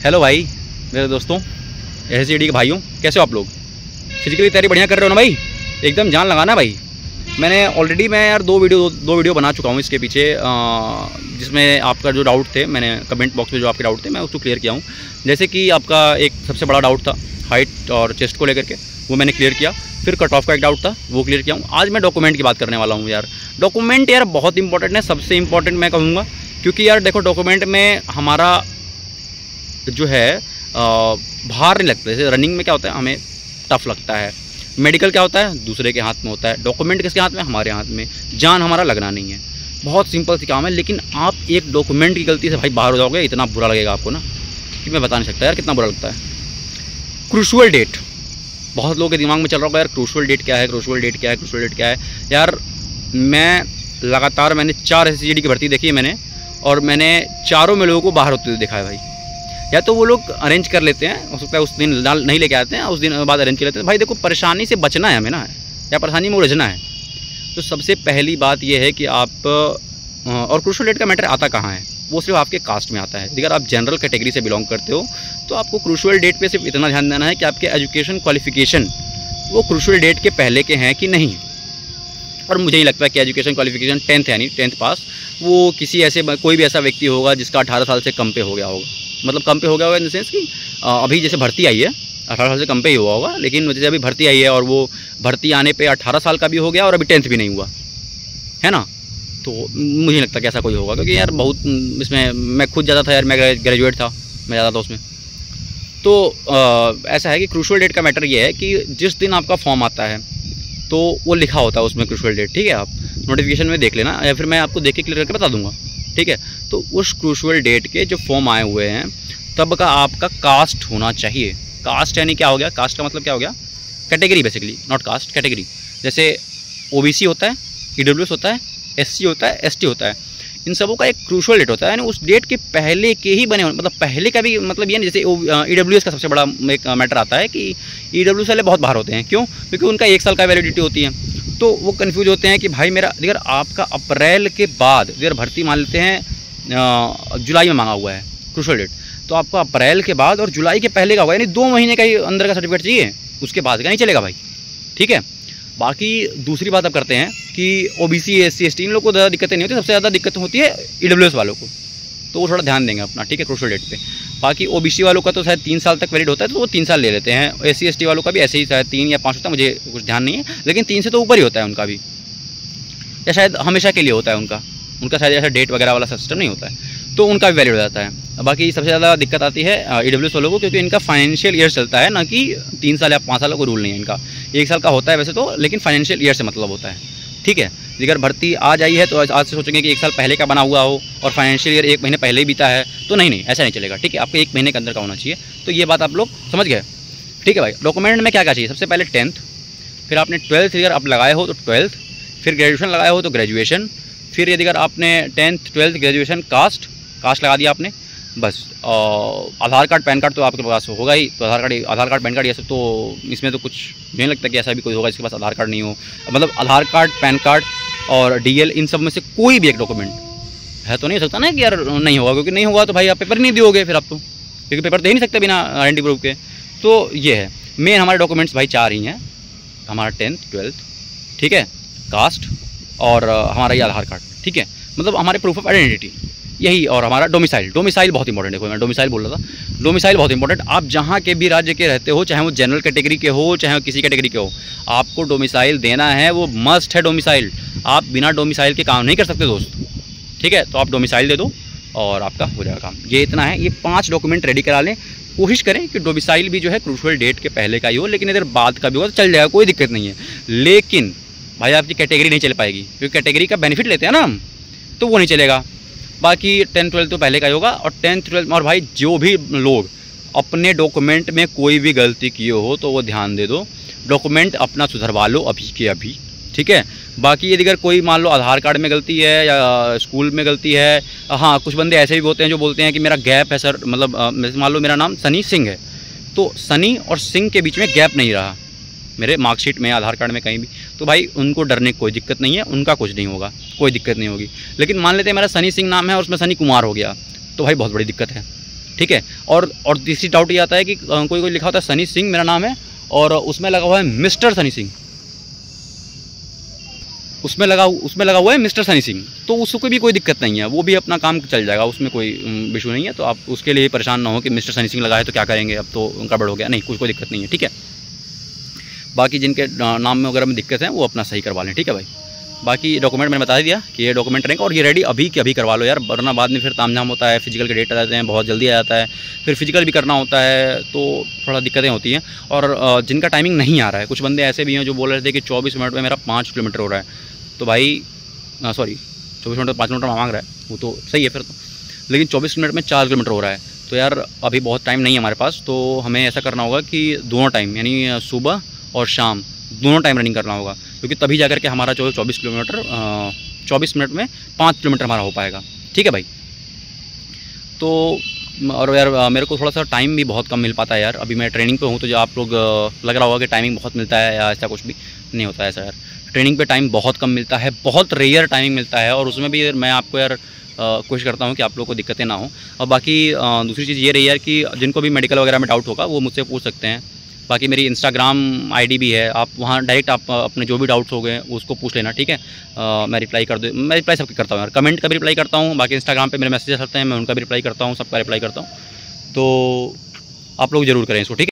Hello भाई मेरे दोस्तों, एसएससीडी के भाइयों, कैसे हो आप लोग? फिजिकली तैयारी बढ़िया कर रहे हो ना भाई? एकदम जान लगाना भाई। मैंने ऑलरेडी यार दो वीडियो बना चुका हूँ इसके पीछे, जिसमें आपका जो डाउट थे, मैंने कमेंट बॉक्स में जो आपके डाउट थे मैं उसको क्लियर किया हूँ। जैसे कि आपका एक सबसे बड़ा डाउट था हाइट और चेस्ट को लेकर के, वो मैंने क्लियर किया। फिर कट ऑफ का एक डाउट था, वो क्लियर किया हूँ। आज मैं डॉक्यूमेंट की बात करने वाला हूँ यार। डॉक्यूमेंट यार बहुत इंपॉर्टेंट है, सबसे इंपॉर्टेंट मैं कहूँगा, क्योंकि यार देखो डॉक्यूमेंट में हमारा जो है बाहर नहीं लगता। जैसे रनिंग में क्या होता है, हमें टफ लगता है। मेडिकल क्या होता है, दूसरे के हाथ में होता है। डॉक्यूमेंट किसके हाथ में? हमारे हाथ में। जान हमारा लगना नहीं है, बहुत सिंपल सी काम है। लेकिन आप एक डॉक्यूमेंट की गलती से भाई बाहर हो जाओगे, इतना बुरा लगेगा आपको ना कि मैं बता नहीं सकता यार कितना बुरा लगता है। क्रूशियल डेट बहुत लोगों के दिमाग में चल रहा होगा यार, क्रूशियल डेट क्या है, क्रूशियल डेट क्या है, क्रूशियल डेट क्या है। यार मैं लगातार मैंने 4 एसएससीडी की भर्ती देखी है मैंने, और मैंने चारों में लोगों को बाहर होते हुए देखा है भाई। या तो वो लोग अरेंज कर लेते हैं, हो सकता है उस दिन नहीं लेके आते हैं, उस दिन बाद अरेंज कर लेते हैं। भाई देखो परेशानी से बचना है हमें ना, या परेशानी में उलझना है। तो सबसे पहली बात यह है कि आप और क्रूशियल डेट का मैटर आता कहाँ है, वो सिर्फ आपके कास्ट में आता है। अगर आप जनरल कैटेगरी से बिलोंग करते हो तो आपको क्रूशियल डेट पे सिर्फ इतना ध्यान देना है कि आपके एजुकेशन क्वालिफिकेशन वो क्रूशियल डेट के पहले के हैं कि नहीं। और मुझे ही लगता है कि एजुकेशन क्वालिफिकेशन 10th यानी 10th पास, वो किसी ऐसे कोई भी ऐसा व्यक्ति होगा जिसका 18 साल से कम पे हो गया होगा। मतलब कम पे हो गया होगा इन द सेंस कि अभी जैसे भर्ती आई है 18 साल से कम पे ही हुआ होगा, लेकिन जैसे अभी भर्ती आई है और वो भर्ती आने पे 18 साल का भी हो गया और अभी 10th भी नहीं हुआ है ना, तो मुझे नहीं लगता कि ऐसा कोई होगा। क्योंकि यार बहुत इसमें मैं खुद ज़्यादा था यार, मैं ग्रेजुएट था, मैं ज़्यादा था उसमें। तो ऐसा है कि क्रूशियल डेट का मैटर ये है कि जिस दिन आपका फॉर्म आता है तो वो लिखा होता है उसमें क्रूशियल डेट, ठीक है। आप नोटिफिकेशन में देख लेना, या फिर मैं आपको देख के क्लियर करके बता दूंगा, ठीक है। तो उस क्रूशियल डेट के जो फॉर्म आए हुए हैं तब का आपका कास्ट होना चाहिए। कास्ट यानी क्या हो गया? कास्ट का मतलब क्या हो गया? Category basically, not caste, category. जैसे ओबीसी होता है, ईडब्ल्यूएस होता है, एससी होता है, एसटी होता है, इन सबों का एक क्रूशियल डेट होता है। यानी उस डेट के पहले के ही बने, मतलब पहले का भी मतलब ये नहीं। जैसे ईडब्ल्यूएस का सबसे बड़ा एक मैटर आता है कि ईडब्ल्यूएस वाले बहुत बाहर होते हैं। क्यों? क्योंकि उनका 1 साल का वैलिडिटी होती है, तो वो कन्फ्यूज होते हैं कि भाई मेरा अगर आपका अप्रैल के बाद अगर भर्ती मान लेते हैं जुलाई में मांगा हुआ है क्रूशियल डेट, तो आपको अप्रैल के बाद और जुलाई के पहले का होगा, यानी 2 महीने का ही अंदर का सर्टिफिकेट चाहिए, उसके बाद का नहीं चलेगा भाई, ठीक है। बाकी दूसरी बात अब करते हैं कि ओबीसी, एससी, एसटी इन लोगों को ज़्यादा दिक्कतें नहीं होती। सबसे ज़्यादा दिक्कत होती है ईडब्ल्यूएस वालों को, तो वो थोड़ा ध्यान देंगे अपना, ठीक है, क्रूशियल डेट पे। बाकी ओबीसी वालों का तो शायद 3 साल तक वैलिड होता है, तो वो 3 साल ले लेते हैं। एससी एसटी वालों का भी ऐसे ही शायद 3 या 5 होता है, मुझे कुछ ध्यान नहीं है, लेकिन 3 से तो ऊपर ही होता है उनका भी, या शायद हमेशा के लिए होता है उनका शायद ऐसा डेट वगैरह वाला सिस्टम नहीं होता है, तो उनका भी वैलिड हो जाता है। बाकी सबसे ज़्यादा दिक्कत आती है ईडब्ल्यूएस वालों को, क्योंकि इनका फाइनेंशियल ईयर चलता है, ना कि 3 साल या 5 साल का रूल नहीं है इनका। 1 साल का होता है वैसे तो, लेकिन फाइनेंशियल ईयर से मतलब होता है, ठीक है। अगर भर्ती आ जाई है तो आज से सोचेंगे कि 1 साल पहले का बना हुआ हो और फाइनेंशियल ईयर 1 महीने पहले ही बीता है, तो नहीं, ऐसा नहीं चलेगा, ठीक है। आपको 1 महीने के अंदर का होना चाहिए। तो ये बात आप लोग समझ गए, ठीक है भाई। डॉक्यूमेंट में क्या क्या चाहिए? सबसे पहले 10th, फिर आपने 12th अगर आप लगाए हो तो 12th, फिर ग्रेजुएशन लगाए हो तो ग्रेजुएशन, फिर यदि अगर आपने 10th 12th ग्रेजुएशन कास्ट लगा दिया आपने, बस। आधार कार्ड पैन कार्ड तो आपके पास होगा ही, तो आधार कार्ड पैन कार्ड ये सब तो इसमें तो कुछ नहीं लगता कि ऐसा भी कोई होगा जिसके पास आधार कार्ड नहीं हो। मतलब आधार कार्ड, पैन कार्ड और डीएल, इन सब में से कोई भी एक डॉक्यूमेंट है तो नहीं हो सकता ना कि यार नहीं होगा, क्योंकि नहीं होगा तो भाई आप पेपर नहीं दियोगे फिर आप तो, क्योंकि पेपर दे ही नहीं सकते बिना आइडेंटिटी प्रूफ के। तो ये है मेन हमारे डॉक्यूमेंट्स भाई 4 ही हैं, हमारा 10th 12th, ठीक है, कास्ट और हमारा ये आधार कार्ड, ठीक है, मतलब हमारे प्रूफ ऑफ आइडेंटिटी यही, और हमारा डोमिसाइल बहुत इंपॉर्टेंट है। मैं डोमिसाइल बोल रहा था, डोमिसाइल बहुत इंपॉर्टेंट। आप जहाँ के भी राज्य के रहते हो, चाहे वो जनरल कैटेगरी के हो चाहे किसी कैटेगरी के हो, आपको डोमिसाइल देना है, वो मस्ट है डोमिसाइल। आप बिना डोमिसाइल के काम नहीं कर सकते दोस्त, ठीक है। तो आप डोमिसाइल दे दो और आपका हो जाएगा काम। ये इतना है, ये 5 डॉक्यूमेंट रेडी करा लें। कोशिश करें कि डोमिसाइल भी जो है क्रूशियल डेट के पहले का ही हो, लेकिन अगर बाद का भी हो तो चल जाएगा, कोई दिक्कत नहीं है। लेकिन भाई आपकी कैटेगरी नहीं चल पाएगी, क्योंकि कैटेगरी का बेनिफिट लेते हैं ना हम, तो वो नहीं चलेगा। बाकी 10th 12th तो पहले का ही होगा, और 10th 12th। और भाई जो भी लोग अपने डॉक्यूमेंट में कोई भी गलती किए हो तो वो ध्यान दे दो, डॉक्यूमेंट अपना सुधरवा लो अभी के अभी, ठीक है। बाकी यदि अगर कोई मान लो आधार कार्ड में गलती है या स्कूल में गलती है, हाँ कुछ बंदे ऐसे भी होते हैं जो बोलते हैं कि मेरा गैप है सर, मतलब मान लो मेरा नाम सनी सिंह है, तो सनी और सिंह के बीच में गैप नहीं रहा मेरे मार्कशीट में, आधार कार्ड में, कहीं भी, तो भाई उनको डरने की कोई दिक्कत नहीं है, उनका कुछ नहीं होगा, कोई दिक्कत नहीं होगी। लेकिन मान लेते हैं मेरा सनी सिंह नाम है और उसमें सनी कुमार हो गया, तो भाई बहुत बड़ी दिक्कत है, ठीक है। और तीसरी डाउट ये आता है कि कोई लिखा होता है सनी सिंह मेरा नाम है और उसमें लगा हुआ है मिस्टर सनी सिंह, उसमें लगा हुआ है मिस्टर सनी सिंह, तो उसको भी कोई दिक्कत नहीं है, वो भी अपना काम चल जाएगा, उसमें कोई इशू नहीं है। तो आप उसके लिए परेशान ना हो कि मिस्टर सनी सिंह लगा है तो क्या करेंगे, अब तो गड़बड़ हो गया, नहीं, कोई दिक्कत नहीं है, ठीक है। बाकी जिनके नाम में वगैरह में दिक्कत है वो अपना सही करवा लें, ठीक है भाई। बाकी डॉक्यूमेंट मैंने बता दिया कि ये डॉक्यूमेंट रहेंगे और ये रेडी अभी के अभी करवा लो यार, वरना बाद में फिर तामझाम होता है, फिजिकल के डेट आ जाते हैं, बहुत जल्दी आ जाता है, फिर फिजिकल भी करना होता है तो थोड़ा दिक्कतें होती हैं। और जिनका टाइमिंग नहीं आ रहा है, कुछ बंदे ऐसे भी हैं जो बोल रहे थे कि 24 मिनट में मेरा 5 किलोमीटर हो रहा है, तो भाई सॉरी 24 मिनट में 5 किलोमीटर मांग रहा है, वो तो सही है फिर तो, लेकिन 24 मिनट में 4 किलोमीटर हो रहा है, तो यार अभी बहुत टाइम नहीं है हमारे पास, तो हमें ऐसा करना होगा कि दोनों टाइम यानी सुबह और शाम दोनों टाइम रनिंग करना होगा, क्योंकि तभी जाकर के हमारा जो 24 किलोमीटर 24 मिनट में 5 किलोमीटर हमारा हो पाएगा, ठीक है भाई। तो और यार मेरे को थोड़ा सा टाइम भी बहुत कम मिल पाता है यार, अभी मैं ट्रेनिंग पे हूँ, तो जो आप लोग लग रहा होगा कि टाइमिंग बहुत मिलता है या ऐसा कुछ भी नहीं होता है ऐसा यार, ट्रेनिंग पे टाइम बहुत कम मिलता है, बहुत रेयर टाइमिंग मिलता है, और उसमें भी मैं आपको यार कोशिश करता हूँ कि आप लोगों को दिक्कतें ना हो। और बाकी दूसरी चीज़ ये रही यार कि जिनको भी मेडिकल वगैरह में डाउट होगा वो मुझसे पूछ सकते हैं। बाकी मेरी इंस्टाग्राम आईडी भी है, आप वहाँ डायरेक्ट आप अपने जो भी डाउट्स हो गए उसको पूछ लेना, ठीक है। मैं रिप्लाई मैं रिप्लाई सबके करता हूँ यार, कमेंट का भी रिप्लाई करता हूँ, बाकी इंस्टाग्राम पे मेरे मैसेजेस आते हैं मैं उनका भी रिप्लाई करता हूँ, सबका रिप्लाई करता हूँ, तो आप लोग ज़रूर करें इसको, ठीक है।